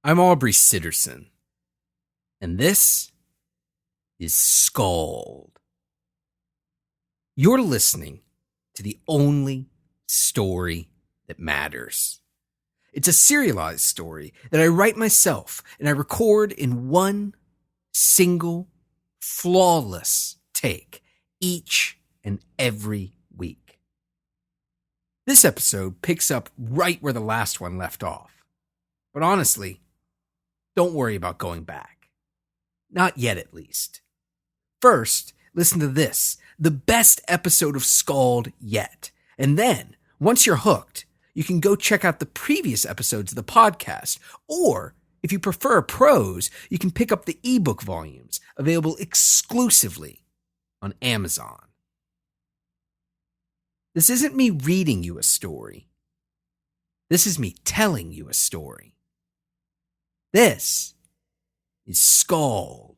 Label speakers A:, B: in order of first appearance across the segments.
A: I'm Aubrey Sitterson, and this is SKALD. You're listening to the only story that matters. It's a serialized story that I write myself and I record in one single, flawless take each and every week. This episode picks up right where the last one left off. But honestly, don't worry about going back. Not yet, at least. First, listen to this, the best episode of SKALD yet. And then, once you're hooked, you can go check out the previous episodes of the podcast. Or, if you prefer prose, you can pick up the ebook volumes, available exclusively on Amazon. This isn't me reading you a story. This is me telling you a story. This is SKALD,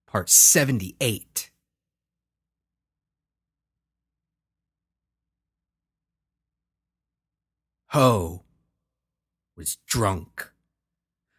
A: part 78. Ho was drunk.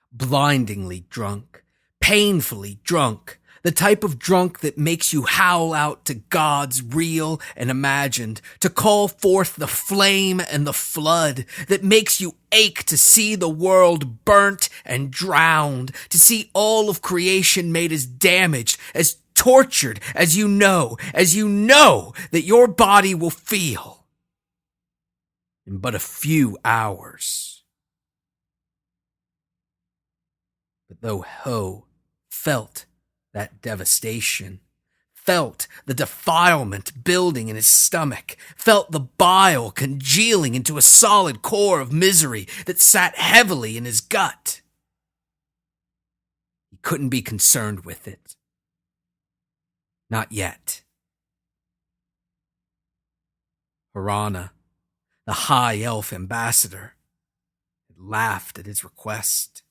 A: Blindingly drunk. Painfully drunk. The type of drunk that makes you howl out to gods real and imagined, to call forth the flame and the flood, that makes you ache to see the world burnt and drowned, to see all of creation made as damaged, as tortured as you know that your body will feel in but a few hours. But though Ho felt that devastation, felt the defilement building in his stomach, felt the bile congealing into a solid core of misery that sat heavily in his gut, he couldn't be concerned with it. Not yet. Harana, the high elf ambassador, had laughed at his request,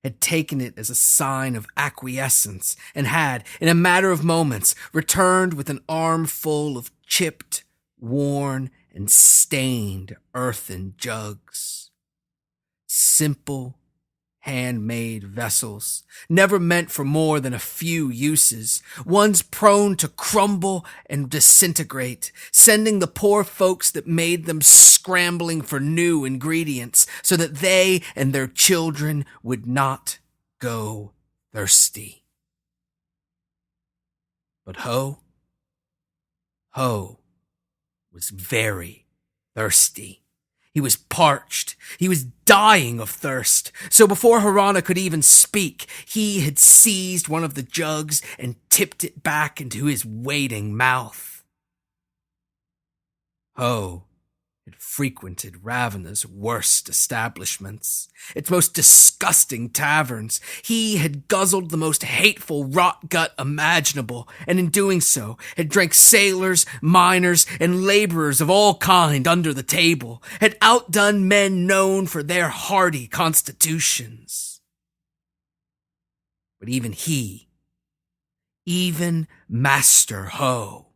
A: had taken it as a sign of acquiescence, and had, in a matter of moments, returned with an armful of chipped, worn, and stained earthen jugs. Simple, handmade vessels, never meant for more than a few uses, ones prone to crumble and disintegrate, sending the poor folks that made them scrambling for new ingredients so that they and their children would not go thirsty. But Ho was very thirsty. He was parched. He was dying of thirst. So before Harana could even speak, he had seized one of the jugs and tipped it back into his waiting mouth. Ho had frequented Ravana's worst establishments, its most disgusting taverns. He had guzzled the most hateful rot gut imaginable, and in doing so had drank sailors, miners, and laborers of all kind under the table, had outdone men known for their hardy constitutions. But even Master Ho,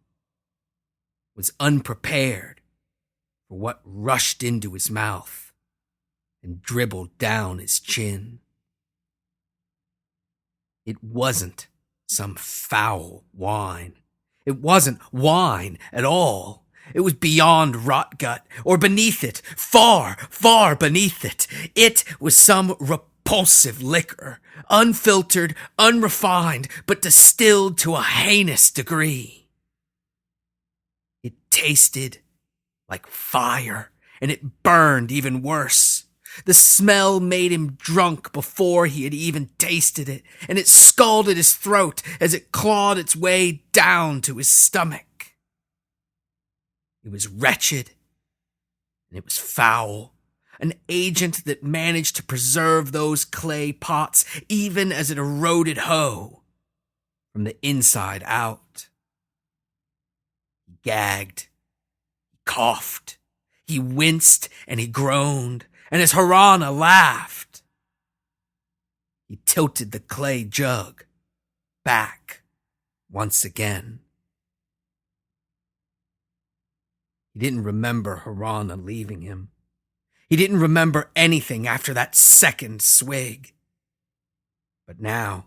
A: was unprepared for what rushed into his mouth and dribbled down his chin. It wasn't some foul wine. It wasn't wine at all. It was beyond rot gut, or beneath it, far, far beneath it. It was some repulsive liquor, unfiltered, unrefined, but distilled to a heinous degree. It tasted like fire, and it burned even worse. The smell made him drunk before he had even tasted it, and it scalded his throat as it clawed its way down to his stomach. It was wretched, and it was foul, an agent that managed to preserve those clay pots even as it eroded Ho from the inside out. He gagged. Coughed, he winced, and he groaned, and as Harana laughed, he tilted the clay jug back once again. He didn't remember Harana leaving him. He didn't remember anything after that second swig. But now,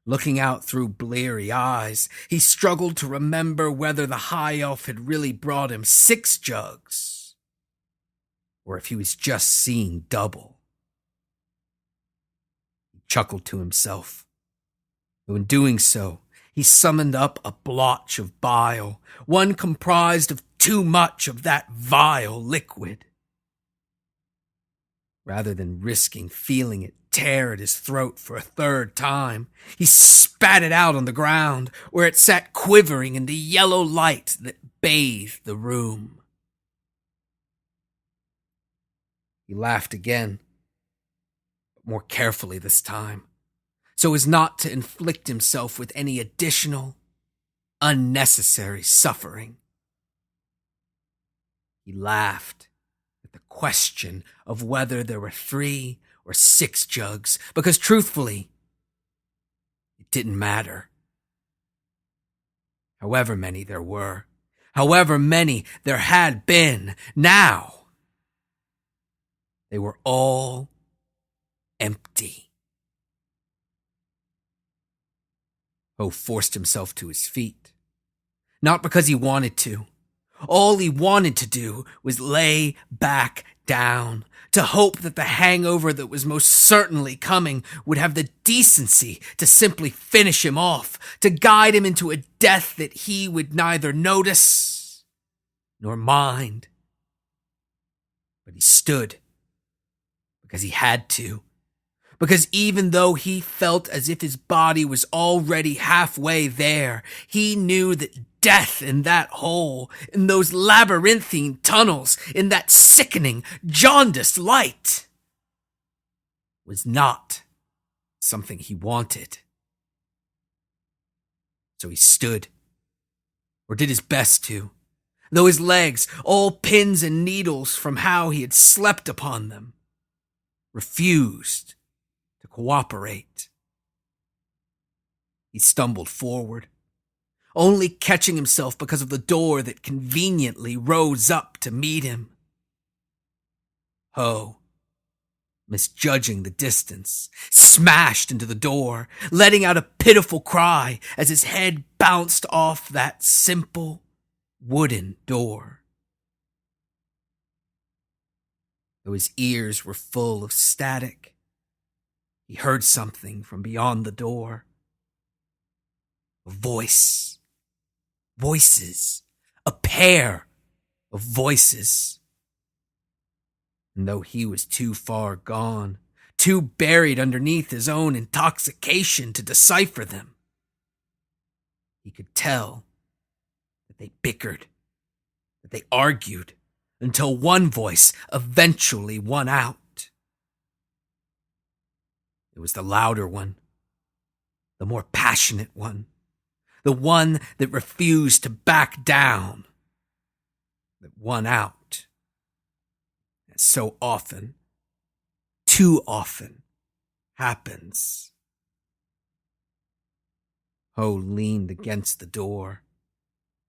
A: looking out through bleary eyes, he struggled to remember whether the high elf had really brought him 6 jugs, or if he was just seeing double. He chuckled to himself, though in doing so, he summoned up a blotch of bile, one comprised of too much of that vile liquid. Rather than risking feeling it tear at his throat for a third time, he spat it out on the ground, where it sat quivering in the yellow light that bathed the room. He laughed again, but more carefully this time, so as not to inflict himself with any additional, unnecessary suffering. He laughed at the question of whether there were 3 or 6 jugs, because truthfully, it didn't matter. However many there were, however many there had been, now they were all empty. Ho forced himself to his feet, not because he wanted to. All he wanted to do was lay back down, to hope that the hangover that was most certainly coming would have the decency to simply finish him off, to guide him into a death that he would neither notice nor mind. But he stood because he had to, because even though he felt as if his body was already halfway there, he knew that death in that hole, in those labyrinthine tunnels, in that sickening, jaundiced light, was not something he wanted. So he stood, or did his best to, though his legs, all pins and needles from how he had slept upon them, refused to cooperate. He stumbled forward, only catching himself because of the door that conveniently rose up to meet him. Ho, misjudging the distance, smashed into the door, letting out a pitiful cry as his head bounced off that simple wooden door. Though his ears were full of static, he heard something from beyond the door. A voice. Voices. A pair of voices. And though he was too far gone, too buried underneath his own intoxication to decipher them, he could tell that they bickered, that they argued, until one voice eventually won out. It was the louder one, the more passionate one, the one that refused to back down, that won out. And so often, too often, happens. Ho leaned against the door,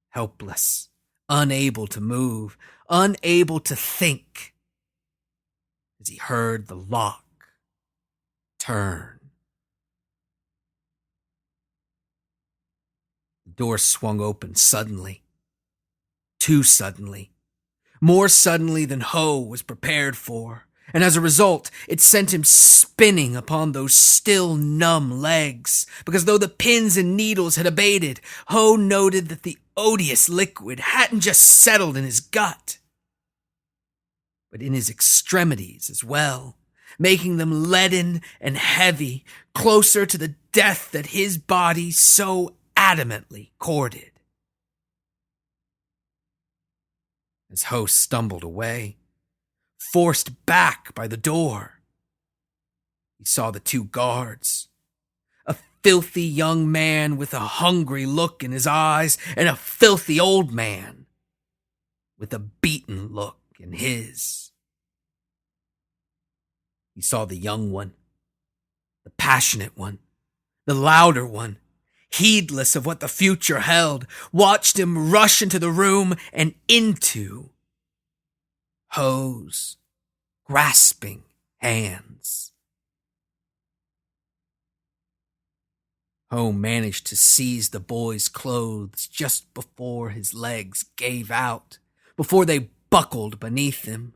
A: helpless, unable to move, unable to think, as he heard the lock turn. The door swung open suddenly. Too suddenly. More suddenly than Ho was prepared for. And as a result, it sent him spinning upon those still numb legs, because though the pins and needles had abated, Ho noted that the odious liquid hadn't just settled in his gut, but in his extremities as well, making them leaden and heavy, closer to the death that his body so adamantly courted. As Ho stumbled away, forced back by the door, he saw the 2 guards, a filthy young man with a hungry look in his eyes, and a filthy old man with a beaten look in his. He saw the young one, the passionate one, the louder one, heedless of what the future held, watched him rush into the room and into Ho's grasping hands. Ho managed to seize the boy's clothes just before his legs gave out, before they buckled beneath him.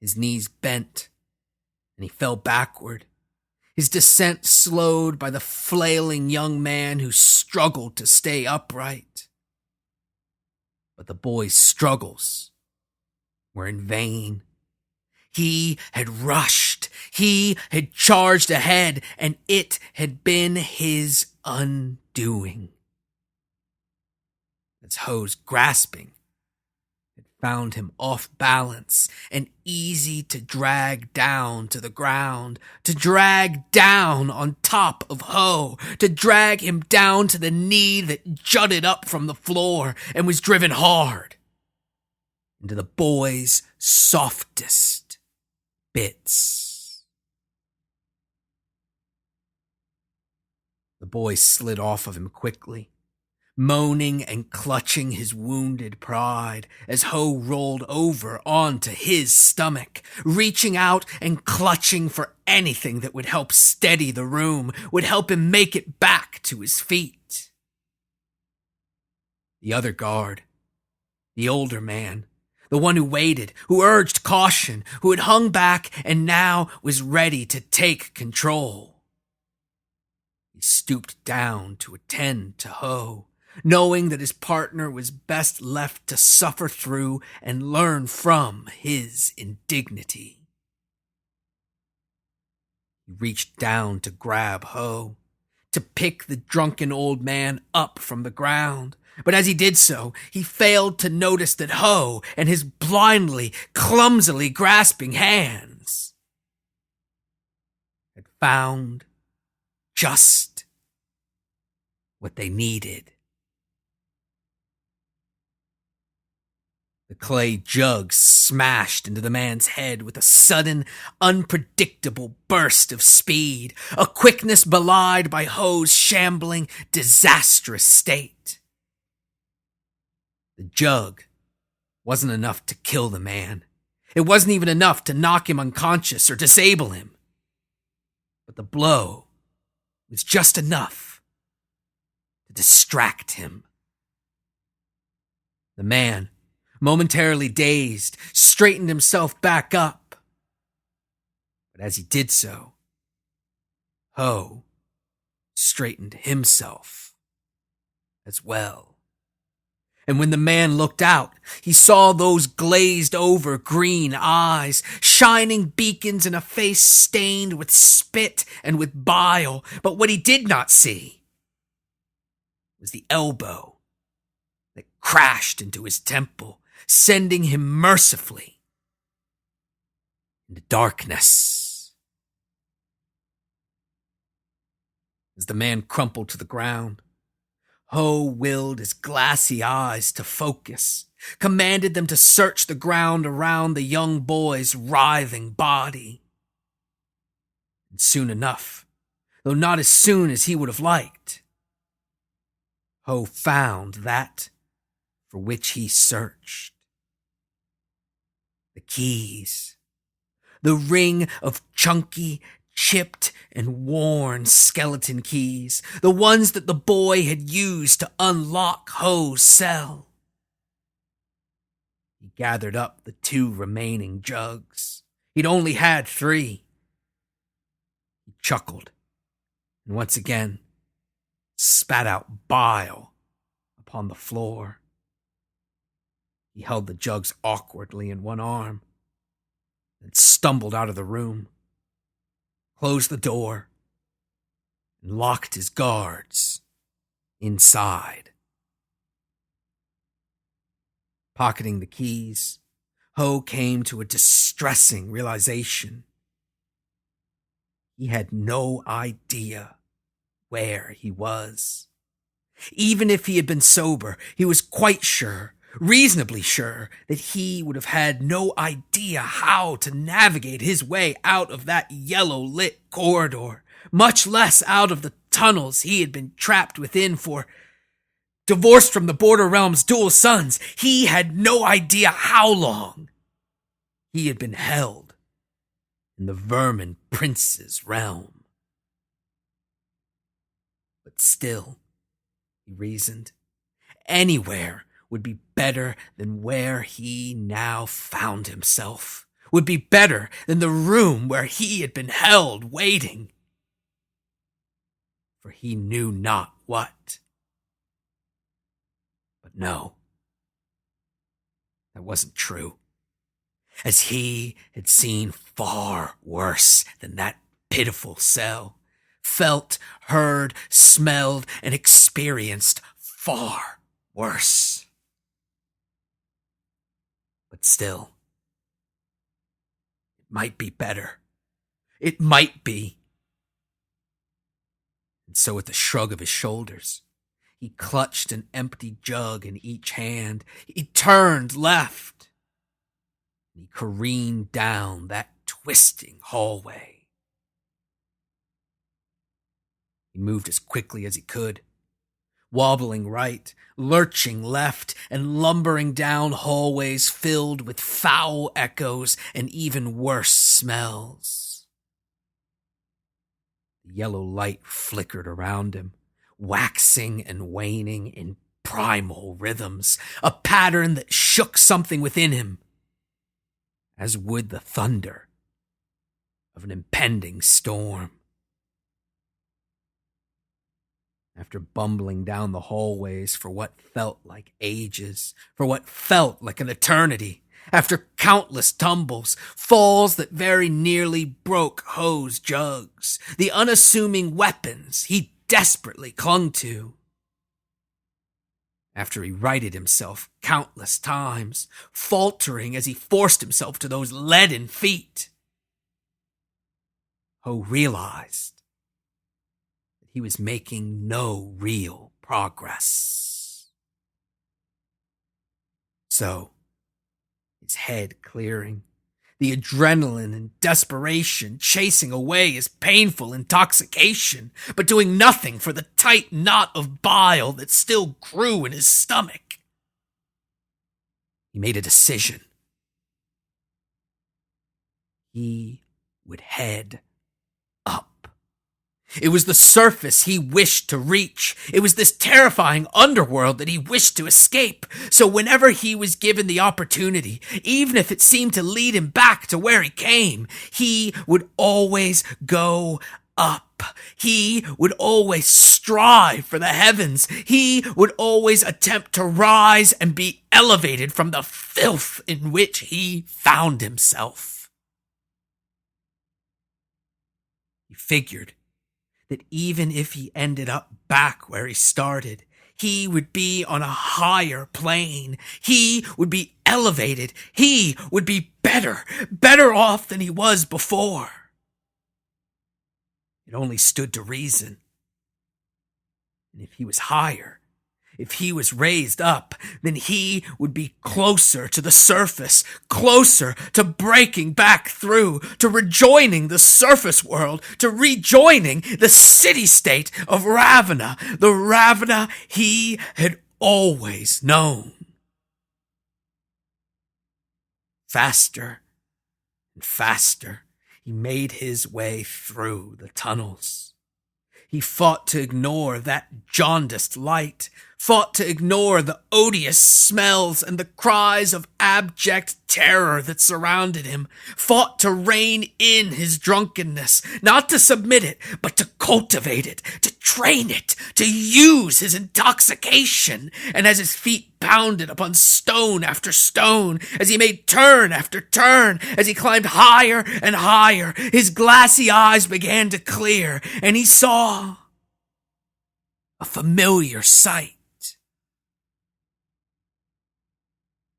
A: His knees bent, and he fell backward, his descent slowed by the flailing young man who struggled to stay upright. But the boy's struggles were in vain. He had rushed, he had charged ahead, and it had been his undoing. As Ho's grasping had found him off balance and easy to drag down to the ground, to drag down on top of Ho, to drag him down to the knee that jutted up from the floor and was driven hard into the boy's softest bits. The boy slid off of him quickly, moaning and clutching his wounded pride as Ho rolled over onto his stomach, reaching out and clutching for anything that would help steady the room, would help him make it back to his feet. The other guard, the older man, the one who waited, who urged caution, who had hung back and now was ready to take control. He stooped down to attend to Ho, knowing that his partner was best left to suffer through and learn from his indignity. He reached down to grab Ho, to pick the drunken old man up from the ground. But as he did so, he failed to notice that Ho and his blindly, clumsily grasping hands had found just what they needed. The clay jug smashed into the man's head with a sudden, unpredictable burst of speed, a quickness belied by Ho's shambling, disastrous state. The jug wasn't enough to kill the man. It wasn't even enough to knock him unconscious or disable him. But the blow was just enough to distract him. The man, momentarily dazed, straightened himself back up. But as he did so, Ho straightened himself as well. And when the man looked out, he saw those glazed-over green eyes, shining beacons in a face stained with spit and with bile. But what he did not see was the elbow that crashed into his temple, sending him mercifully into darkness. As the man crumpled to the ground, Ho willed his glassy eyes to focus, commanded them to search the ground around the young boy's writhing body. And soon enough, though not as soon as he would have liked, Ho found that for which he searched. The keys. The ring of chunky, chipped and worn skeleton keys, the ones that the boy had used to unlock Ho's cell. He gathered up the 2 remaining jugs. He'd only had 3. He chuckled, and once again spat out bile upon the floor. He held the jugs awkwardly in one arm, and stumbled out of the room, closed the door, and locked his guards inside. Pocketing the keys, Ho came to a distressing realization. He had no idea where he was. Even if he had been sober, he was quite sure, reasonably sure, that he would have had no idea how to navigate his way out of that yellow-lit corridor, much less out of the tunnels he had been trapped within for. Divorced from the Border Realm's dual sons, he had no idea how long. He had been held in the vermin prince's realm. But still, he reasoned, anywhere would be better than where he now found himself, would be better than the room where he had been held waiting. For he knew not what. But no, that wasn't true, as he had seen far worse than that pitiful cell, felt, heard, smelled, and experienced far worse. But still, it might be better. It might be. And so with a shrug of his shoulders, he clutched an empty jug in each hand. He turned left. And he careened down that twisting hallway. He moved as quickly as he could, wobbling right, lurching left, and lumbering down hallways filled with foul echoes and even worse smells. The yellow light flickered around him, waxing and waning in primal rhythms, a pattern that shook something within him, as would the thunder of an impending storm. After bumbling down the hallways for what felt like ages, for what felt like an eternity, after countless tumbles, falls that very nearly broke Ho's jugs, the unassuming weapons he desperately clung to. After he righted himself countless times, faltering as he forced himself to those leaden feet, Ho realized that he was making no real progress. So, his head clearing, the adrenaline and desperation chasing away his painful intoxication, but doing nothing for the tight knot of bile that still grew in his stomach. He made a decision. He would head up. It was the surface he wished to reach. It was this terrifying underworld that he wished to escape. So whenever he was given the opportunity, even if it seemed to lead him back to where he came, he would always go up. He would always strive for the heavens. He would always attempt to rise and be elevated from the filth in which he found himself. He figured that even if he ended up back where he started, he would be on a higher plane. He would be elevated. He would be better off than he was before. It only stood to reason. And if he was higher, if he was raised up, then he would be closer to the surface, closer to breaking back through, to rejoining the surface world, to rejoining the city-state of Ravena, the Ravena he had always known. Faster and faster, he made his way through the tunnels. He fought to ignore that jaundiced light, fought to ignore the odious smells and the cries of abject terror that surrounded him, fought to rein in his drunkenness, not to submit it, but to cultivate it, to train it, to use his intoxication. And as his feet pounded upon stone after stone, as he made turn after turn, as he climbed higher and higher, his glassy eyes began to clear, and he saw a familiar sight.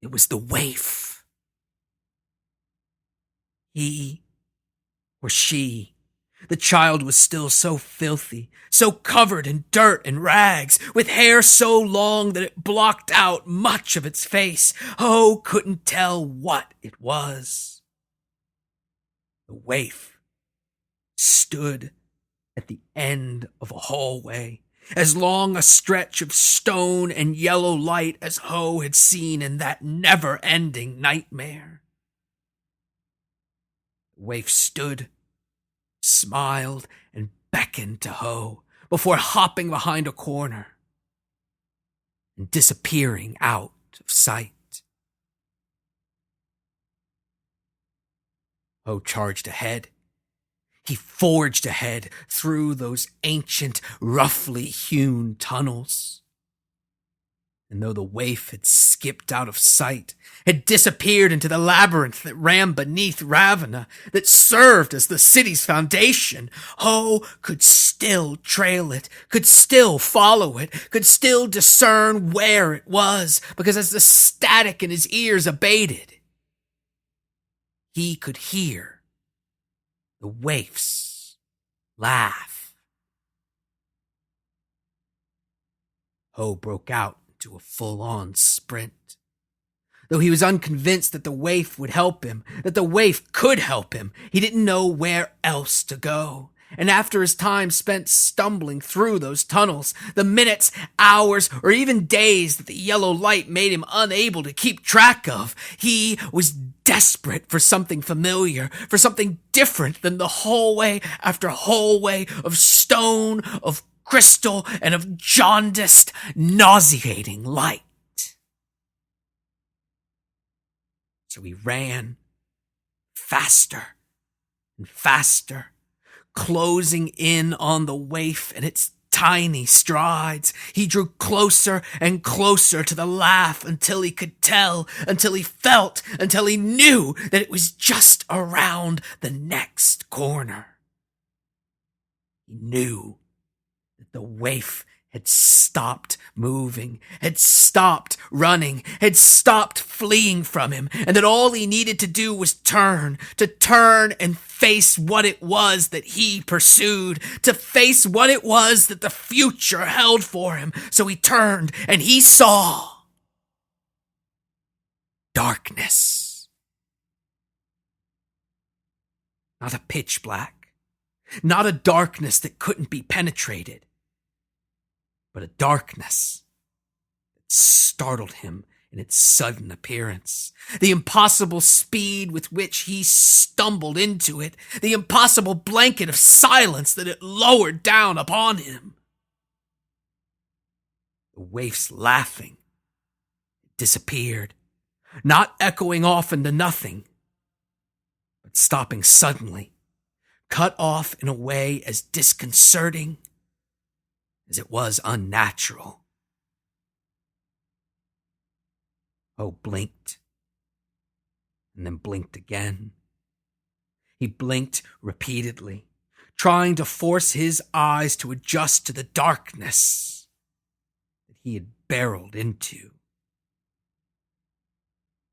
A: It was the waif. He or she. The child was still so filthy, so covered in dirt and rags, with hair so long that it blocked out much of its face. Ho couldn't tell what it was. The waif stood at the end of a hallway, as long a stretch of stone and yellow light as Ho had seen in that never-ending nightmare. The waif stood, smiled, and beckoned to Ho before hopping behind a corner and disappearing out of sight. Ho charged ahead. He forged ahead through those ancient, roughly hewn tunnels. And though the waif had skipped out of sight, had disappeared into the labyrinth that ran beneath Ravenna, that served as the city's foundation, Ho could still trail it, could still follow it, could still discern where it was, because as the static in his ears abated, he could hear the waif's laugh. Ho broke out into a full-on sprint. Though he was unconvinced that the waif would help him, that the waif could help him, he didn't know where else to go. And after his time spent stumbling through those tunnels, the minutes, hours, or even days that the yellow light made him unable to keep track of, he was desperate for something familiar, for something different than the hallway after hallway of stone, of crystal, and of jaundiced, nauseating light. So he ran faster and faster, closing in on the waif and its tiny strides. He drew closer and closer to the laugh until he could tell, until he felt, until he knew that it was just around the next corner. He knew that the waif had stopped moving, had stopped running, had stopped fleeing from him, and that all he needed to do was turn and face what it was that he pursued, to face what it was that the future held for him. So he turned and he saw darkness. Not a pitch black, not a darkness that couldn't be penetrated, but a darkness that startled him in its sudden appearance. The impossible speed with which he stumbled into it, the impossible blanket of silence that it lowered down upon him. The waif's laughing disappeared, not echoing off into nothing, but stopping suddenly, cut off in a way as disconcerting as it was unnatural. Ho blinked, and then blinked again. He blinked repeatedly, trying to force his eyes to adjust to the darkness that he had barreled into.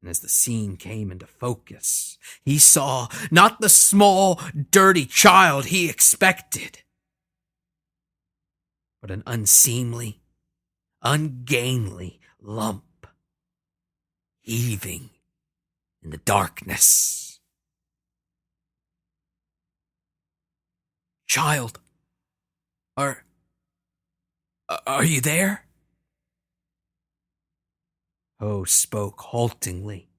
A: And as the scene came into focus, he saw not the small, dirty child he expected, but an unseemly, ungainly lump heaving in the darkness. Child, are you there? Ho spoke haltingly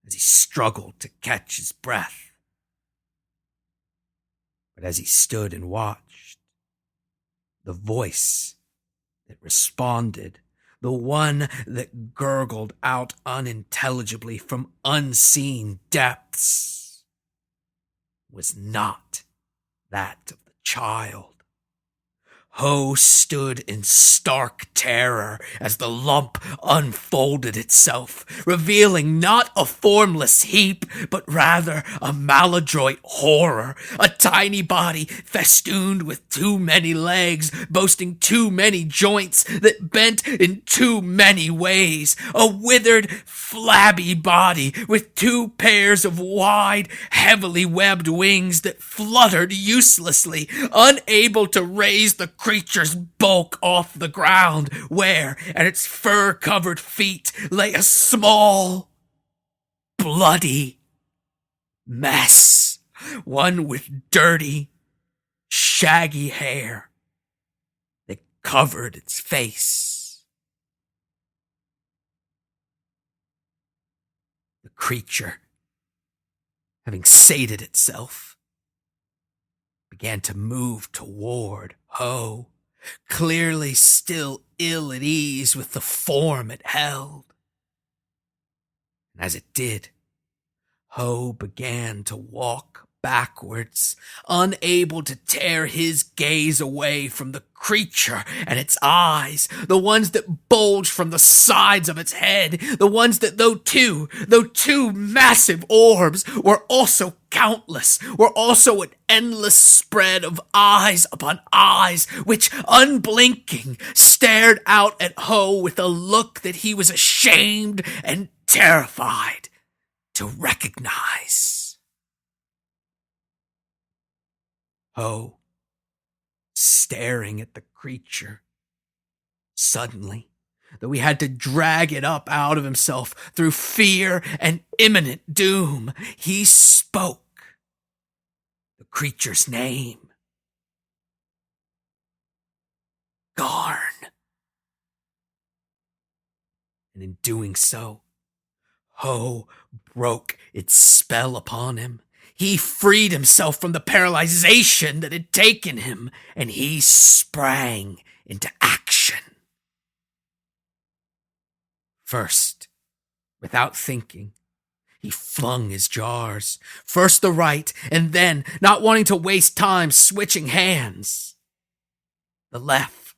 A: as he struggled to catch his breath. But as he stood and watched, the voice that responded, the one that gurgled out unintelligibly from unseen depths, was not that of the child. Ho stood in stark terror as the lump unfolded itself, revealing not a formless heap, but rather a maladroit horror, a tiny body festooned with too many legs, boasting too many joints that bent in too many ways, a withered, flabby body with two pairs of wide, heavily webbed wings that fluttered uselessly, unable to raise the creature's bulk off the ground, where, at its fur-covered feet, lay a small, bloody mess, one with dirty, shaggy hair that covered its face. The creature having sated itself, began to move toward Ho, clearly still ill at ease with the form it held. And as it did, Ho began to walk backwards, unable to tear his gaze away from the creature and its eyes, the ones that bulged from the sides of its head, the ones that, though two massive orbs, were also countless, were also an endless spread of eyes upon eyes, which, unblinking, stared out at Ho with a look that he was ashamed and terrified to recognize. Ho, staring at the creature. Suddenly, though he had to drag it up out of himself through fear and imminent doom, he spoke the creature's name. Garn. And in doing so, Ho broke its spell upon him. He freed himself from the paralyzation that had taken him, and he sprang into action. First, without thinking, he flung his jars, first the right, and then, not wanting to waste time switching hands, the left.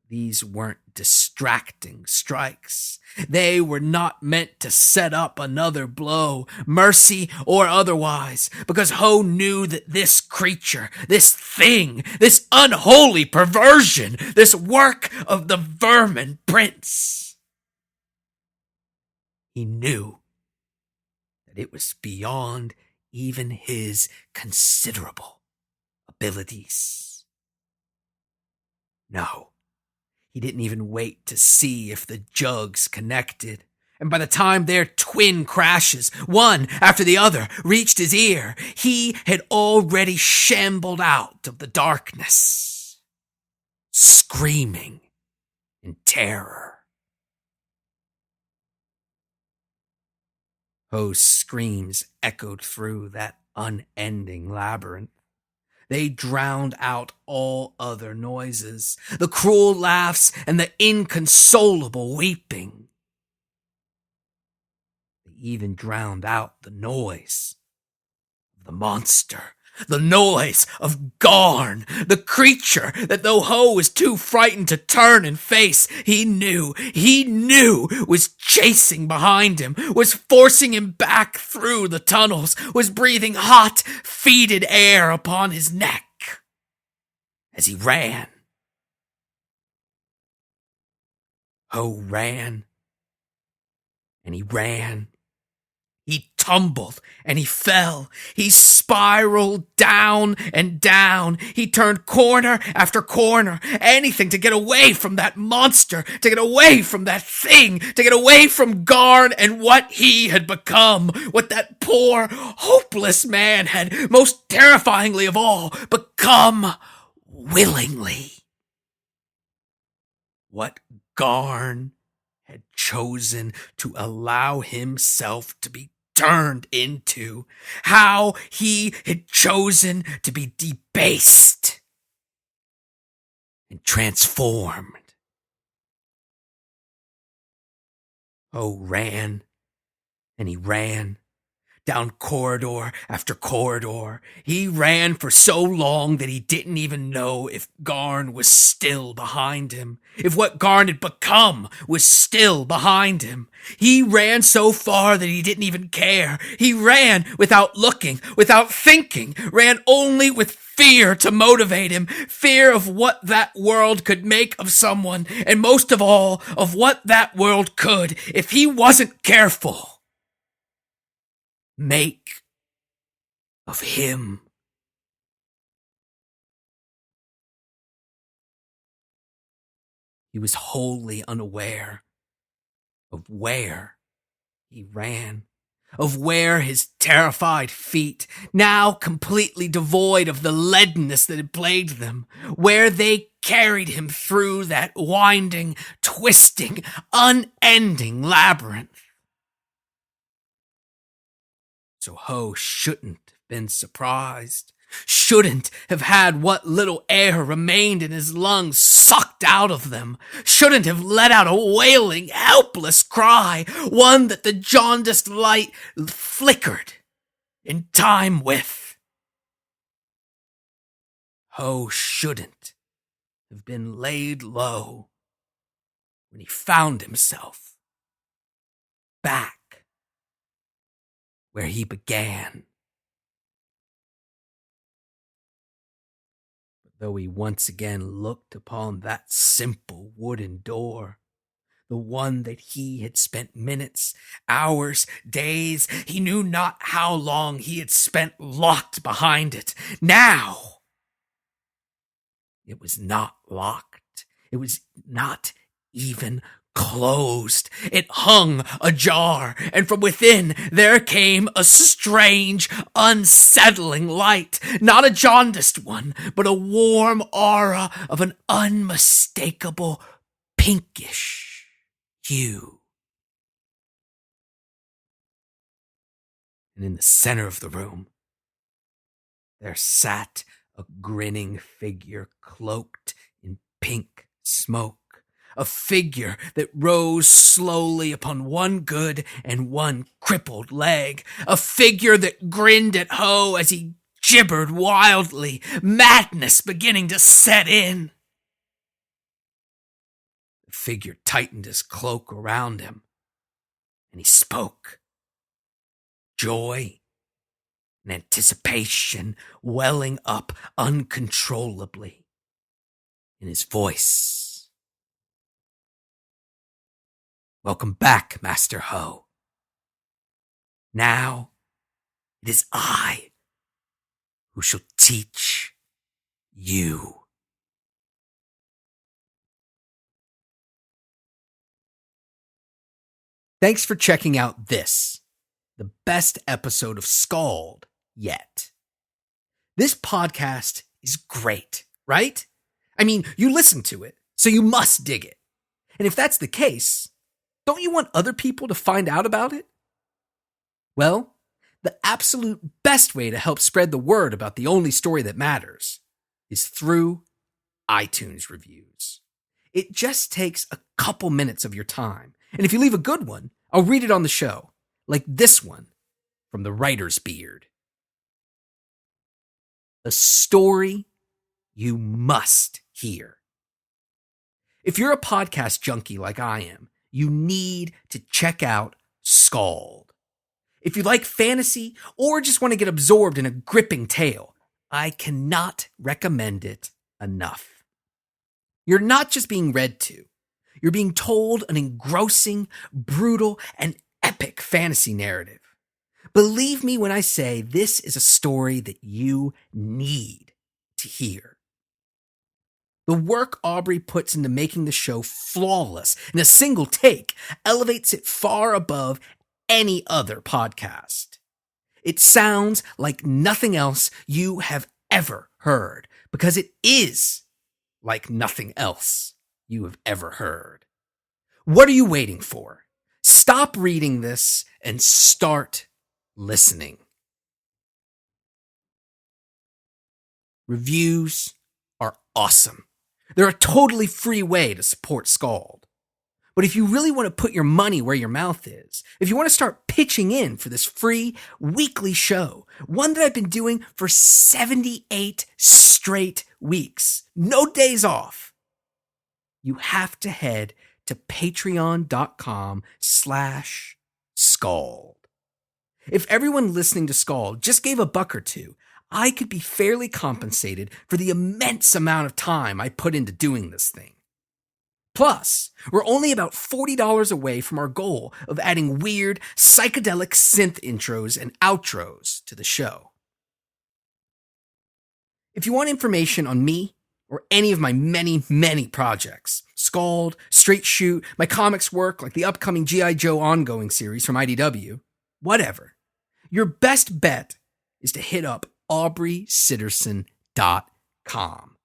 A: These weren't distracting strikes. They were not meant to set up another blow, mercy or otherwise, because Ho knew that this creature, this thing, this unholy perversion, this work of the vermin prince, he knew that it was beyond even his considerable abilities. No. He didn't even wait to see if the jugs connected. And by the time their twin crashes, one after the other, reached his ear, he had already shambled out of the darkness, screaming in terror. Ho's screams echoed through that unending labyrinth. They drowned out all other noises, the cruel laughs and the inconsolable weeping. They even drowned out the noise of the monster, the noise of Garn, the creature that, though Ho was too frightened to turn and face, he knew was chasing behind him, was forcing him back through the tunnels, was breathing hot, fetid air upon his neck as he ran. Ho ran, and he ran. He tumbled and he fell. He spiraled down and down. He turned corner after corner. Anything to get away from that monster, to get away from that thing, to get away from Garn and what he had become, what that poor, hopeless man had, most terrifyingly of all, become willingly. What Garn had chosen to allow himself to be turned into, how he had chosen to be debased and transformed. Ho ran, and he ran. Down corridor after corridor. He ran for so long that he didn't even know if Garn was still behind him, if what Garn had become was still behind him. He ran so far that he didn't even care. He ran without looking, without thinking, ran only with fear to motivate him, fear of what that world could make of someone, and most of all, of what that world could, if he wasn't careful, make of him. He was wholly unaware of where he ran, of where his terrified feet, now completely devoid of the leadenness that had plagued them, where they carried him through that winding, twisting, unending labyrinth. So Ho shouldn't have been surprised, shouldn't have had what little air remained in his lungs sucked out of them, shouldn't have let out a wailing, helpless cry, one that the jaundiced light flickered in time with. Ho shouldn't have been laid low when he found himself back where he began. But though he once again looked upon that simple wooden door, the one that he had spent minutes, hours, days, he knew not how long he had spent locked behind it, now it was not locked. It was not even closed. It hung ajar, and from within there came a strange, unsettling light. Not a jaundiced one, but a warm aura of an unmistakable pinkish hue. And in the center of the room, there sat a grinning figure cloaked in pink smoke, a figure that rose slowly upon one good and one crippled leg, a figure that grinned at Ho as he gibbered wildly, madness beginning to set in. The figure tightened his cloak around him, and he spoke. Joy and anticipation welling up uncontrollably in his voice. Welcome back, Master Ho. Now it is I who shall teach you. Thanks for checking out this, the best episode of SKALD yet. This podcast is great, right? I mean, you listen to it, so you must dig it. And if that's the case, don't you want other people to find out about it? Well, the absolute best way to help spread the word about the only story that matters is through iTunes reviews. It just takes a couple minutes of your time. And if you leave a good one, I'll read it on the show, like this one from the writer's beard. A story you must hear. If you're a podcast junkie like I am, you need to check out SKALD. If you like fantasy or just want to get absorbed in a gripping tale, I cannot recommend it enough. You're not just being read to. You're being told an engrossing, brutal, and epic fantasy narrative. Believe me when I say this is a story that you need to hear. The work Aubrey puts into making the show flawless in a single take elevates it far above any other podcast. It sounds like nothing else you have ever heard, because it is like nothing else you have ever heard. What are you waiting for? Stop reading this and start listening. Reviews are awesome. They're a totally free way to support SKALD. But if you really want to put your money where your mouth is, if you want to start pitching in for this free weekly show, one that I've been doing for 78 straight weeks, no days off, you have to head to patreon.com/SKALD. If everyone listening to SKALD just gave $1 or $2, I could be fairly compensated for the immense amount of time I put into doing this thing. Plus, we're only about $40 away from our goal of adding weird, psychedelic synth intros and outros to the show. If you want information on me or any of my many, many projects, SKALD, Straight Shoot, my comics work like the upcoming G.I. Joe ongoing series from IDW, whatever, your best bet is to hit up AubreySitterson.com.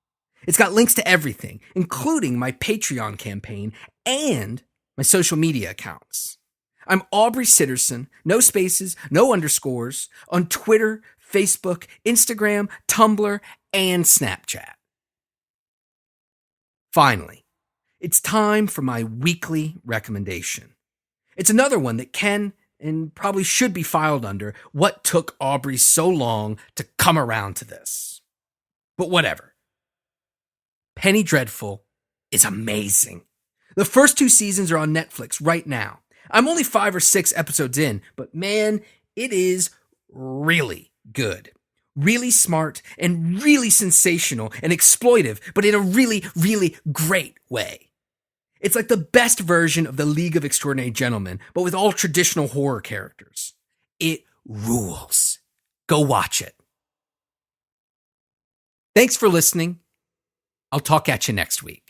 A: It's got links to everything, including my Patreon campaign and my social media accounts. I'm Aubrey Sitterson, no spaces, no underscores, on Twitter, Facebook, Instagram, Tumblr, and Snapchat. Finally, it's time for my weekly recommendation. It's another one that can and probably should be filed under what took Aubrey so long to come around to this. But whatever. Penny Dreadful is amazing. The first 2 seasons are on Netflix right now. I'm only 5 or 6 episodes in, but man, it is really good. Really smart and really sensational and exploitive, but in a really, really great way. It's like the best version of the League of Extraordinary Gentlemen, but with all traditional horror characters. It rules. Go watch it. Thanks for listening. I'll talk at you next week.